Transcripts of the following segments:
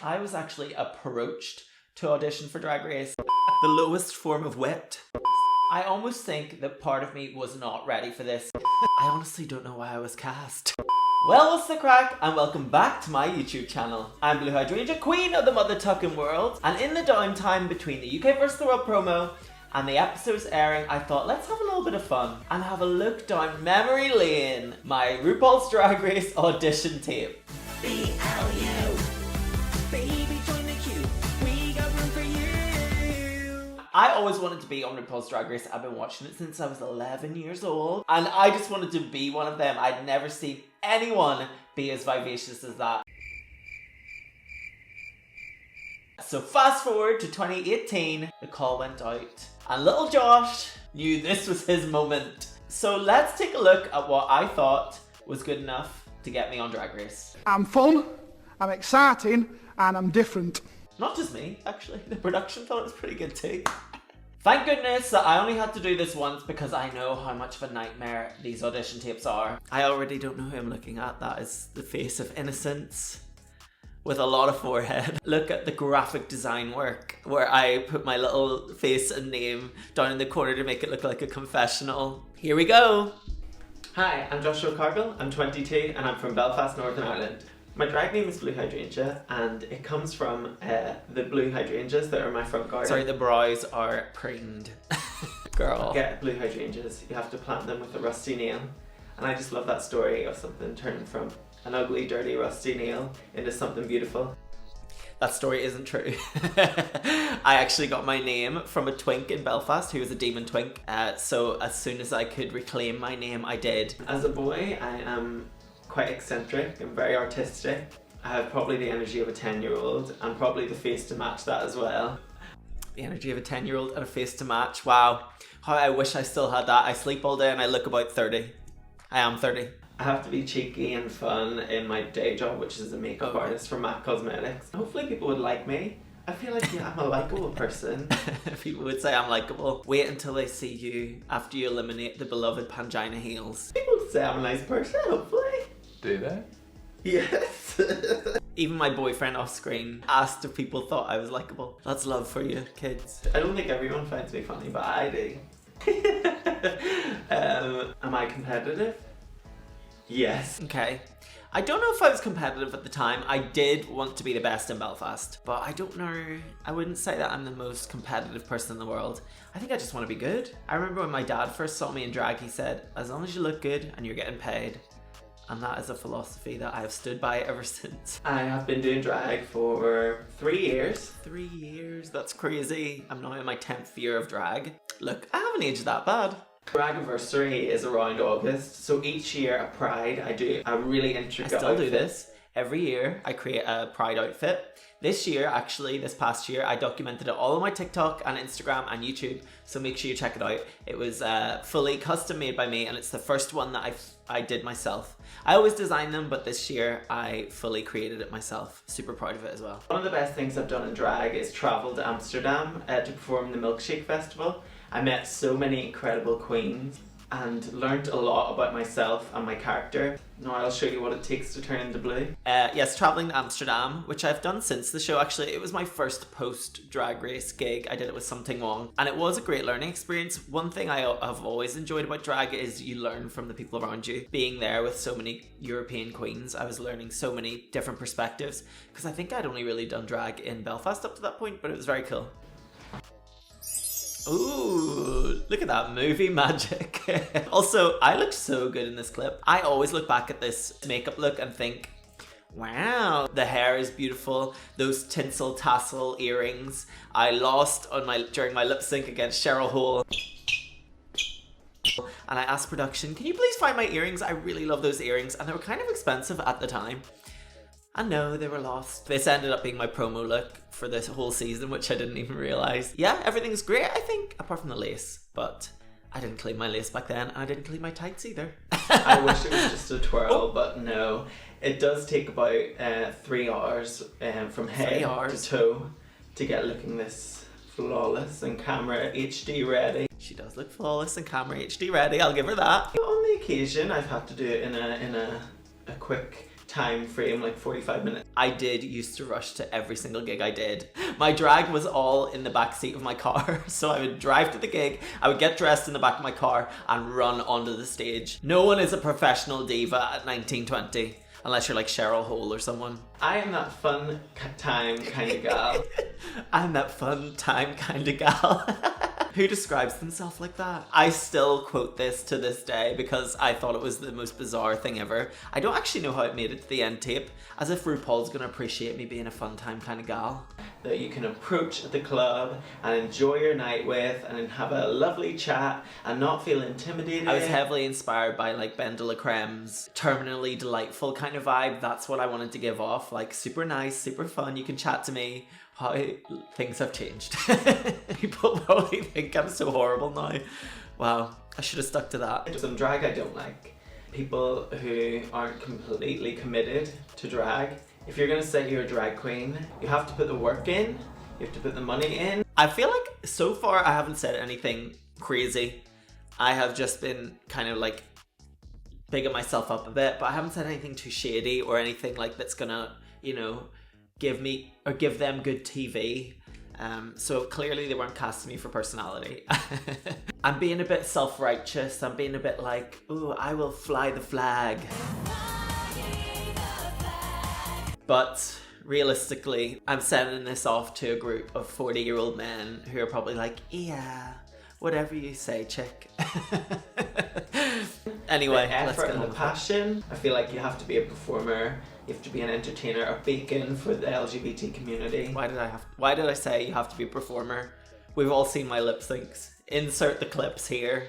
I was actually approached to audition for Drag Race. The lowest form of wit. I almost think that part of me was not ready for this. I honestly don't know why I was cast. Well, what's the crack, and welcome back to my YouTube channel. I'm Blu Hydrangea, queen of the mother tucking world, and in the downtime between the UK vs the World promo and the episodes airing, I thought let's have a little bit of fun and have a look down memory lane, my RuPaul's Drag Race audition tape. BLU, baby join the queue, we got room for you. I always wanted to be on RuPaul's Drag Race. I've been watching it since I was 11 years old, and I just wanted to be one of them. I'd never seen anyone be as vivacious as that. So fast forward to 2018, the call went out, and little Josh knew this was his moment. So let's take a look at what I thought was good enough to get me on Drag Race. I'm fun, I'm exciting, and I'm different. Not just me, actually. The production thought it was pretty good too. Thank goodness that I only had to do this once because I know how much of a nightmare these audition tapes are. I already don't know who I'm looking at. That is the face of innocence with a lot of forehead. Look at the graphic design work where I put my little face and name down in the corner to make it look like a confessional. Here we go. Hi, I'm Joshua Cargill. I'm 22 and I'm from Belfast, Northern Ireland. My drag name is Blu Hydrangea, and it comes from the blue hydrangeas that are in my front garden. Sorry, the brows are preened. Girl. Get blue hydrangeas, you have to plant them with a rusty nail. And I just love that story of something turning from an ugly, dirty, rusty nail into something beautiful. That story isn't true. I actually got my name from a twink in Belfast who was a demon twink. So as soon as I could reclaim my name, I did. As a boy, I am quite eccentric and very artistic. I have probably the energy of a 10-year-old and probably the face to match that as well. The energy of a 10-year-old and a face to match. Wow. How I wish I still had that. I sleep all day and I look about 30. I am 30. I have to be cheeky and fun in my day job, which is a makeup artist for MAC Cosmetics. Hopefully people would like me. I feel like, yeah, I'm a likeable person. People would say I'm likeable. Wait until they see you after you eliminate the beloved Pangina heels. People would say I'm a nice person, hopefully. Do they? Yes. Even my boyfriend off screen asked if people thought I was likeable. That's love for you, kids. I don't think everyone finds me funny, but I do. Am I competitive? Yes. Okay. I don't know if I was competitive at the time. I did want to be the best in Belfast, but I don't know. I wouldn't say that I'm the most competitive person in the world. I think I just want to be good. I remember when my dad first saw me in drag, he said, as long as you look good and you're getting paid. And that is a philosophy that I have stood by ever since. I have been doing drag for 3 years. 3 years? That's crazy. I'm now in my 10th year of drag. Look, I haven't aged that bad. Dragiversary is around August, so each year at Pride I do a really intricate outfit. I still do this. Every year I create a Pride outfit. This year, actually, this past year, I documented it all on my TikTok and Instagram and YouTube, so make sure you check it out. It was fully custom made by me, and it's the first one that I did myself. I always design them, but this year I fully created it myself. Super proud of it as well. One of the best things I've done in drag is travel to Amsterdam to perform the Milkshake Festival. I met so many incredible queens and learned a lot about myself and my character. Now I'll show you what it takes to turn into blue. Yes, traveling to Amsterdam, which I've done since the show actually. It was my first post-Drag Race gig. I did it with Something Wrong, and it was a great learning experience. One thing I have always enjoyed about drag is you learn from the people around you. Being there with so many European queens, I was learning so many different perspectives, because I think I'd only really done drag in Belfast up to that point, but it was very cool. Ooh, look at that movie magic. Also, I look so good in this clip. I always look back at this makeup look and think, wow, the hair is beautiful. Those tinsel tassel earrings I lost on during my lip sync against Cheryl Hole. And I asked production, can you please find my earrings? I really love those earrings, and they were kind of expensive at the time. And no, they were lost. This ended up being my promo look for this whole season, which I didn't even realise. Yeah, everything's great, I think, apart from the lace. But I didn't clean my lace back then, and I didn't clean my tights either. I wish it was just a twirl, but no. It does take about 3 hours from head to toe to get looking this flawless and camera HD ready. She does look flawless and camera HD ready, I'll give her that. On the occasion, I've had to do it in a quick time frame, like 45 minutes. I did used to rush to every single gig I did. My drag was all in the back seat of my car. So I would drive to the gig, I would get dressed in the back of my car and run onto the stage. No one is a professional diva at 1920. Unless you're like Cheryl Hole or someone. I am that fun time kind of gal. I'm that fun time kind of gal. Who describes themselves like that? I still quote this to this day because I thought it was the most bizarre thing ever. I don't actually know how it made it to the end tape, as if RuPaul's gonna appreciate me being a fun time kind of gal. That you can approach the club and enjoy your night with and have a lovely chat and not feel intimidated. I was heavily inspired by like Ben de la Crème's terminally delightful kind of vibe. That's what I wanted to give off, like super nice, super fun, you can chat to me. How things have changed. People probably think I'm so horrible now. Wow, I should have stuck to that. Some drag I don't like. People who aren't completely committed to drag. If you're gonna say you're a drag queen, you have to put the work in, you have to put the money in. I feel like so far I haven't said anything crazy. I have just been kind of like bigging myself up a bit, but I haven't said anything too shady or anything like that's gonna, you know, give me or give them good TV. So clearly they weren't casting me for personality. I'm being a bit self-righteous. I'm being a bit like, ooh, I will fly the flag. But realistically, I'm sending this off to a group of 40-year-old men who are probably like, yeah, whatever you say, chick. Anyway, the effort and the passion. I feel like you have to be a performer, you have to be an entertainer, a beacon for the LGBT community. Why did I say you have to be a performer? We've all seen my lip syncs. Insert the clips here.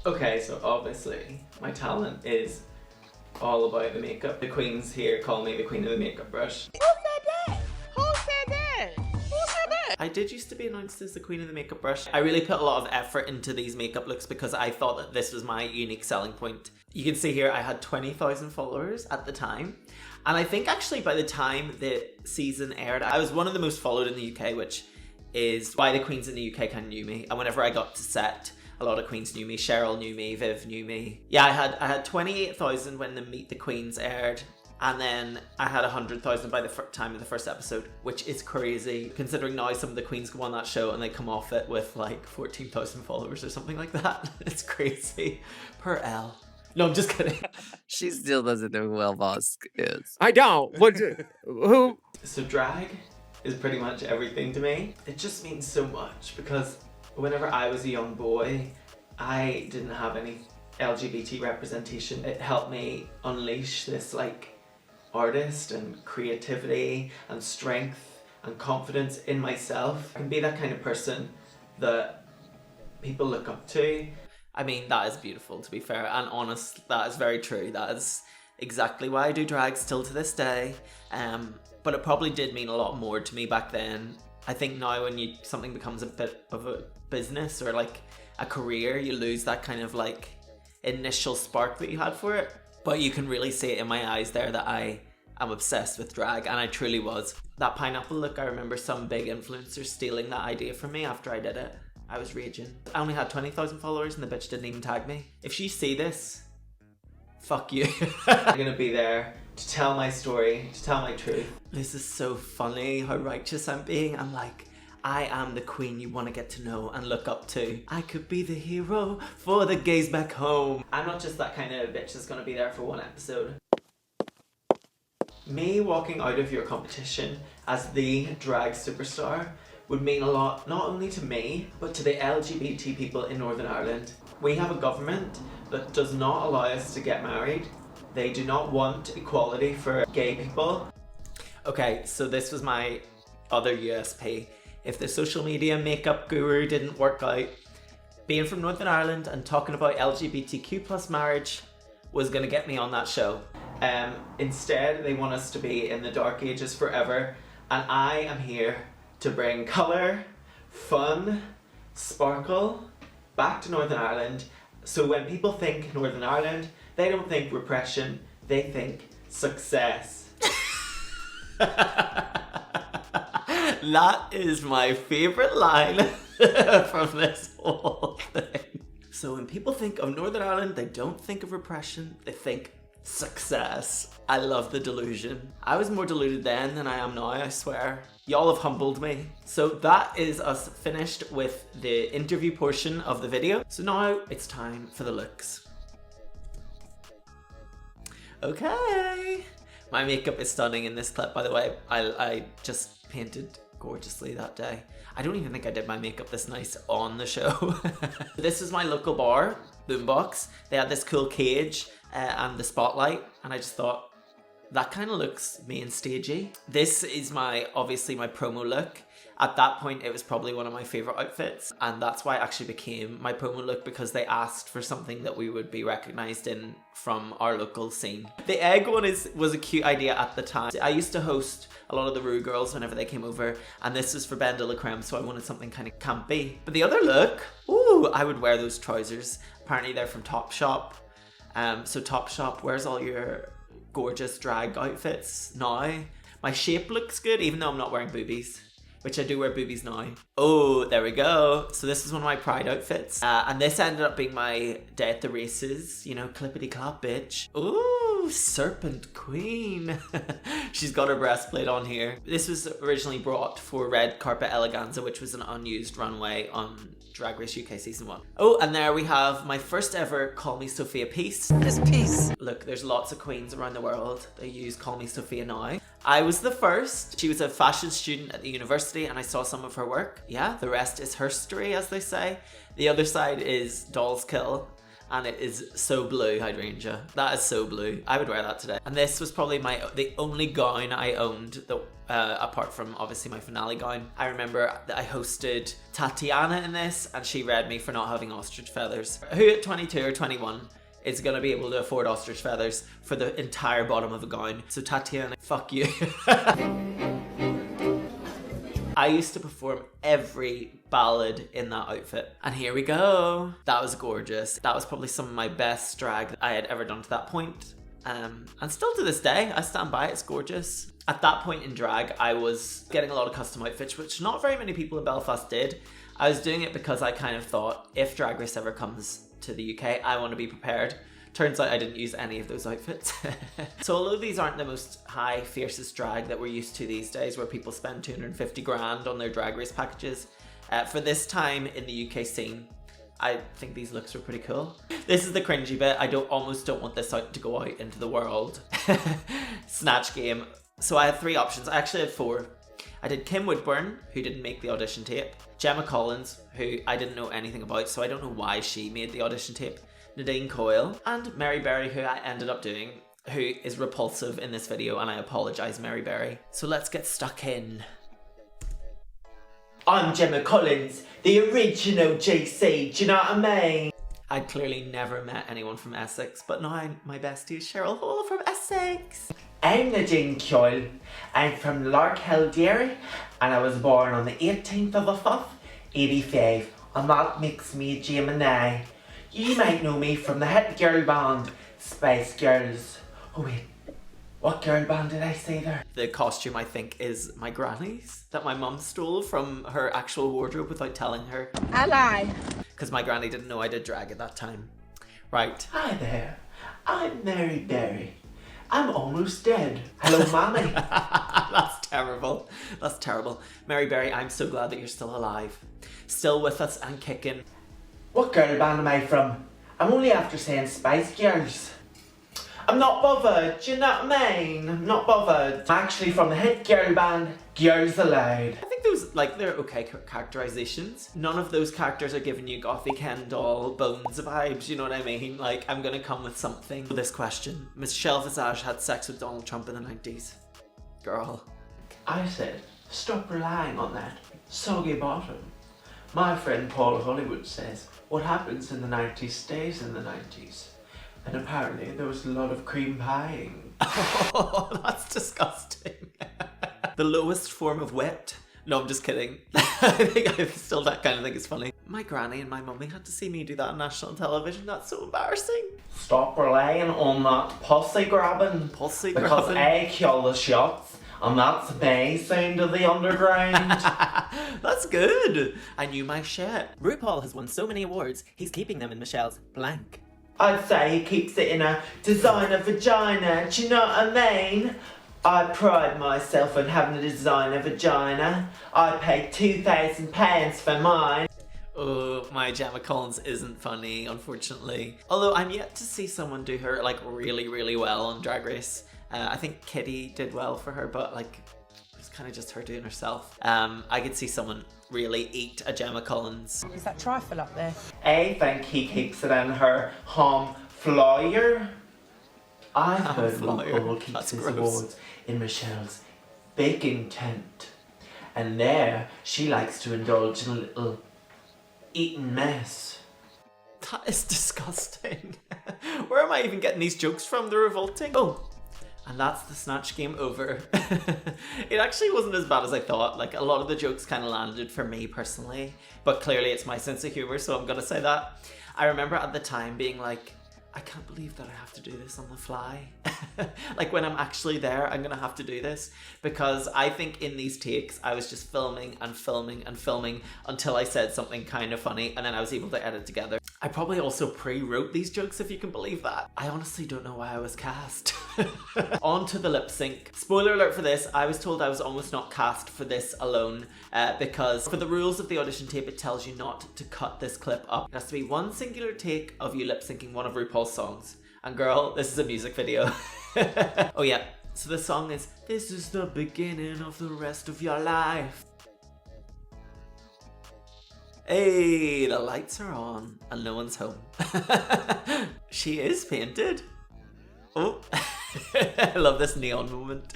Okay, so obviously my talent is all about the makeup. The queens here call me the queen of the makeup brush. Who said that? Who said that? Who said that? I did used to be announced as the queen of the makeup brush. I really put a lot of effort into these makeup looks because I thought that this was my unique selling point. You can see here I had 20,000 followers at the time. And I think actually by the time the season aired, I was one of the most followed in the UK, which is why the queens in the UK kind of knew me. And whenever I got to set, a lot of queens knew me. Cheryl knew me, Viv knew me. Yeah, I had 28,000 when the Meet the Queens aired. And then I had 100,000 by the time of the first episode, which is crazy considering now some of the queens go on that show and they come off it with like 14,000 followers or something like that. It's crazy. Per L. No, I'm just kidding. She still doesn't know who Elle Vosk is. I don't. What? Who? So drag is pretty much everything to me. It just means so much because whenever I was a young boy, I didn't have any LGBT representation. It helped me unleash this like artist and creativity and strength and confidence in myself. I can be that kind of person that people look up to. I mean, that is beautiful, to be fair and honest. That is very true. That is exactly why I do drag still to this day. But it probably did mean a lot more to me back then. I think now when something becomes a bit of a business or like a career, you lose that kind of like initial spark that you had for it. But you can really see it in my eyes there that I am obsessed with drag, and I truly was. That pineapple look, I remember some big influencers stealing that idea from me after I did it. I was raging. I only had 20,000 followers and the bitch didn't even tag me. If you see this, fuck you. I'm gonna be there to tell my story, to tell my truth. This is so funny how righteous I'm being. I'm like, I am the queen you want to get to know and look up to. I could be the hero for the gays back home. I'm not just that kind of bitch that's gonna be there for one episode. Me walking out of your competition as the drag superstar would mean a lot, not only to me, but to the LGBT people in Northern Ireland. We have a government that does not allow us to get married. They do not want equality for gay people. Okay, so this was my other USP. If the social media makeup guru didn't work out, being from Northern Ireland and talking about LGBTQ plus marriage was gonna get me on that show. Instead, they want us to be in the dark ages forever, and I am here to bring colour, fun, sparkle back to Northern Ireland. So when people think Northern Ireland, they don't think repression, they think success. That is my favourite line from this whole thing. So when people think of Northern Ireland, they don't think of repression, they think success. I love the delusion. I was more deluded then than I am now, I swear. Y'all have humbled me. So that is us finished with the interview portion of the video. So now it's time for the looks. Okay. My makeup is stunning in this clip, by the way. I just painted gorgeously that day. I don't even think I did my makeup this nice on the show. This is my local bar, Boombox. They had this cool cage and the spotlight, and I just thought, that kind of looks main stagey. This is obviously my promo look. At that point, it was probably one of my favorite outfits, and that's why it actually became my promo look, because they asked for something that we would be recognized in from our local scene. The egg one was a cute idea at the time. I used to host a lot of the Rue girls whenever they came over, and this is for Ben de la Creme, so I wanted something kind of campy. But the other look, ooh, I would wear those trousers. Apparently they're from Topshop. So Topshop, where's all your gorgeous drag outfits now? My shape looks good, even though I'm not wearing boobies, which I do wear boobies now. Oh, there we go. So this is one of my Pride outfits. And this ended up being my day at the races, you know, clippity clop bitch. Ooh, Serpent Queen. She's got her breastplate on here. This was originally brought for Red Carpet Eleganza, which was an unused runway on Drag Race UK Season 1. Oh, and there we have my first ever Call Me Sophia piece. This piece. Look, there's lots of queens around the world that use Call Me Sophia now. I was the first. She was a fashion student at the university, and I saw some of her work. Yeah, the rest is herstory, as they say. The other side is Doll's Kill, and it is so Blu Hydrangea. That is so blue. I would wear that today. And this was probably the only gown I owned, apart from obviously my finale gown. I remember that I hosted Tatiana in this, and she read me for not having ostrich feathers. Who at 22 or 21 is going to be able to afford ostrich feathers for the entire bottom of a gown? So Tatiana, fuck you. I used to perform every ballad in that outfit. And here we go. That was gorgeous. That was probably some of my best drag that I had ever done to that point. And still to this day, I stand by it, it's gorgeous. At that point in drag, I was getting a lot of custom outfits, which not very many people in Belfast did. I was doing it because I kind of thought, if Drag Race ever comes to the UK, I want to be prepared. Turns out I didn't use any of those outfits. So although these aren't the most high, fiercest drag that we're used to these days, where people spend 250 grand on their Drag Race packages, for this time in the UK scene, I think these looks were pretty cool. This is the cringy bit. I almost don't want this to go out into the world. Snatch game. So I had 3 options. I actually had 4. I did Kim Woodburn, who didn't make the audition tape. Gemma Collins, who I didn't know anything about, so I don't know why she made the audition tape. Nadine Coyle, and Mary Berry, who I ended up doing, who is repulsive in this video, and I apologise, Mary Berry. So let's get stuck in. I'm Gemma Collins, the original GC, do you know what I mean? I'd clearly never met anyone from Essex, but now my bestie is Cheryl Hall from Essex. I'm Nadine Coyle. I'm from Larkhill, Derry, and I was born on the 18th of the 5th, 85, and that makes me a Gemini. You might know me from the hit girl band, Spice Girls. Oh wait, what girl band did I say there? The costume, I think, is my granny's, that my mum stole from her actual wardrobe without telling her. I lie. Because my granny didn't know I did drag at that time. Right. Hi there, I'm Mary Berry. I'm almost dead. Hello, Mommy. That's terrible. That's terrible. Mary Berry, I'm so glad that you're still alive. Still with us and kicking. What girl band am I from? I'm only after saying Spice Girls. I'm not bothered, do you know what I mean? I'm not bothered. I'm actually from the hit girl band, Girls Aloud. I think those, they're okay characterizations. None of those characters are giving you Gothy Ken doll bones vibes, you know what I mean? I'm gonna come with something. This question. Michelle Visage had sex with Donald Trump in the 90s. Girl. I said, stop relying on that soggy bottom. My friend Paul Hollywood says, what happens in the 90s stays in the 90s. And apparently there was a lot of cream pieing. Oh, that's disgusting. The lowest form of wit. No, I'm just kidding. I still that kind of think it's funny. My granny and my mummy had to see me do that on national television. That's so embarrassing. Stop relying on that pussy grabbing. Pussy because grabbing. I call the shots And that's me, sound of the underground. That's good. I knew my shit. RuPaul has won so many awards, he's keeping them in Michelle's blank. I'd say he keeps it in a designer vagina, do you know what I mean? I pride myself on having a designer vagina. I paid £2,000 for mine. Oh, my Gemma Collins isn't funny, unfortunately. Although I'm yet to see someone do her like really, really well on Drag Race. I think Kitty did well for her, but like it's kind of just her doing herself. I could see someone really eat a Gemma Collins. Is that trifle up there? I think he keeps it in her home flyer. I've heard flyer. RuPaul keeps That's his gross. awards in Michelle's baking tent. And there, she likes to indulge in a little eating mess. That is disgusting. Where am I even getting these jokes from? They're revolting. Oh, and that's the Snatch game over. It actually wasn't as bad as I thought. Like, a lot of the jokes kind of landed for me personally, but clearly it's my sense of humor, so I'm gonna say that. I remember at the time being like, I can't believe that I have to do this on the fly. Like, when I'm actually there, I'm gonna have to do this, because I think in these takes I was just filming and filming and filming until I said something kind of funny, and then I was able to edit together. I probably also pre-wrote these jokes, if you can believe that. I honestly don't know why I was cast. On to the lip sync. Spoiler alert for this, I was told I was almost not cast for this alone, because for the rules of the audition tape, it tells you not to cut this clip up. It has to be one singular take of you lip syncing one of RuPaul's songs. And girl, this is a music video. Oh yeah, so the song is, "This is the beginning of the rest of your life." Hey, the lights are on and no one's home. She is painted. Oh, I love this neon moment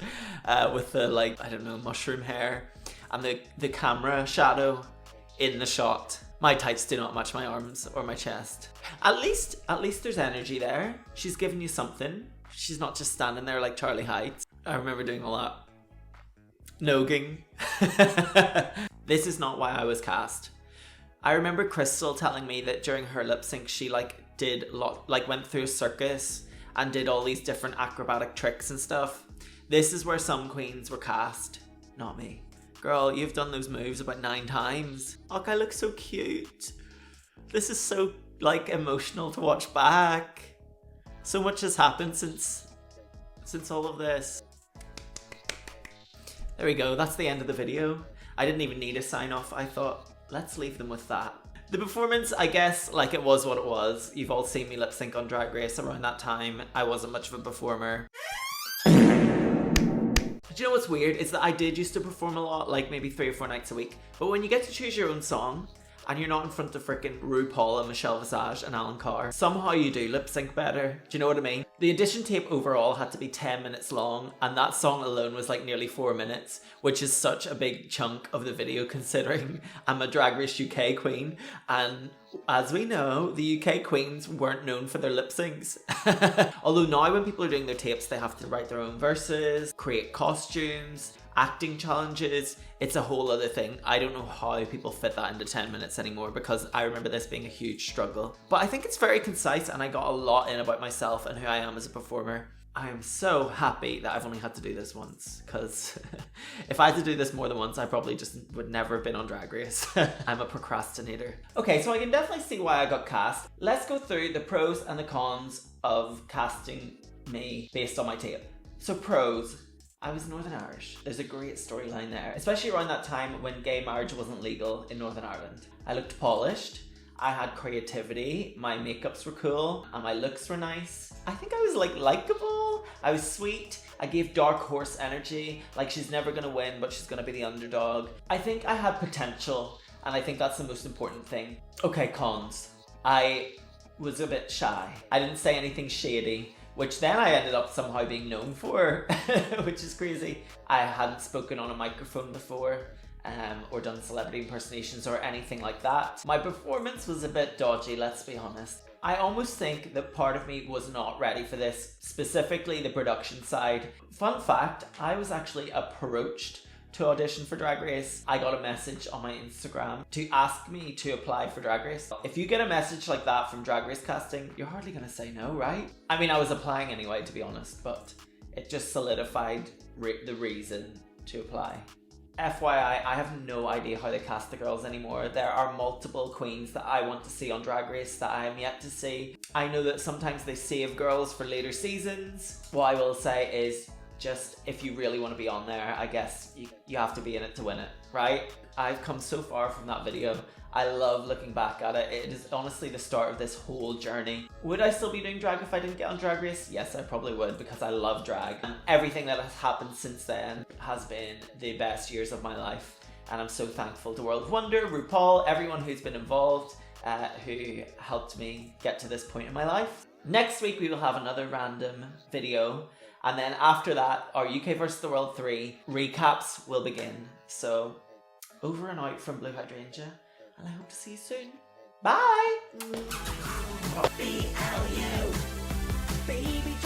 with the, like, I don't know, mushroom hair and the camera shadow in the shot. My tights do not match my arms or my chest. At least there's energy there. She's giving you something. She's not just standing there like Charlie Heights. I remember doing all that. Nogging. This is not why I was cast. I remember Crystal telling me that during her lip sync she went through a circus and did all these different acrobatic tricks and stuff. This is where some queens were cast, not me. Girl, you've done those moves about 9 times. Look, I look so cute. This is so, like, emotional to watch back. So much has happened since all of this. There we go, that's the end of the video. I didn't even need a sign off. I thought, let's leave them with that. The performance, I guess, like, it was what it was. You've all seen me lip sync on Drag Race around that time. I wasn't much of a performer. Do you know what's weird? It's that I did used to perform a lot, like maybe 3 or 4 nights a week. But when you get to choose your own song, and you're not in front of frickin' RuPaul and Michelle Visage and Alan Carr, somehow you do lip sync better. Do you know what I mean? The audition tape overall had to be 10 minutes long, and that song alone was like nearly 4 minutes, which is such a big chunk of the video considering I'm a Drag Race UK queen, and as we know, the UK queens weren't known for their lip syncs. Although now when people are doing their tapes, they have to write their own verses, create costumes, acting challenges. It's a whole other thing. I don't know how people fit that into 10 minutes anymore, because I remember this being a huge struggle. But I think it's very concise, and I got a lot in about myself and who I am as a performer. I am so happy that I've only had to do this once, because if I had to do this more than once, I probably just would never have been on Drag Race. I'm a procrastinator. Okay, so I can definitely see why I got cast. Let's go through the pros and the cons of casting me based on my tape. So pros. I was Northern Irish. There's a great storyline there, especially around that time when gay marriage wasn't legal in Northern Ireland. I looked polished, I had creativity, my makeups were cool, and my looks were nice. I think I was like likable, I was sweet, I gave dark horse energy, like she's never gonna win but she's gonna be the underdog. I think I had potential, and I think that's the most important thing. Okay, cons. I was a bit shy. I didn't say anything shady, which then I ended up somehow being known for, which is crazy. I hadn't spoken on a microphone before, or done celebrity impersonations or anything like that. My performance was a bit dodgy, let's be honest. I almost think that part of me was not ready for this, specifically the production side. Fun fact, I was actually approached to audition for Drag Race. I got a message on my Instagram to ask me to apply for Drag Race. If you get a message like that from Drag Race casting, you're hardly gonna say no, right? I mean, I was applying anyway, to be honest, but it just solidified the reason to apply. FYI, I have no idea how they cast the girls anymore. There are multiple queens that I want to see on Drag Race that I am yet to see. I know that sometimes they save girls for later seasons. What I will say is, just if you really want to be on there, I guess you have to be in it to win it, right? I've come so far from that video. I love looking back at it. It is honestly the start of this whole journey. Would I still be doing drag if I didn't get on Drag Race? Yes, I probably would, because I love drag. And everything that has happened since then has been the best years of my life. And I'm so thankful to World of Wonder, RuPaul, everyone who's been involved, who helped me get to this point in my life. Next week we will have another random video. And then after that, our UK vs. the World 3 recaps will begin. So, over and out from Blu Hydrangea. And I hope to see you soon. Bye! BLU, baby.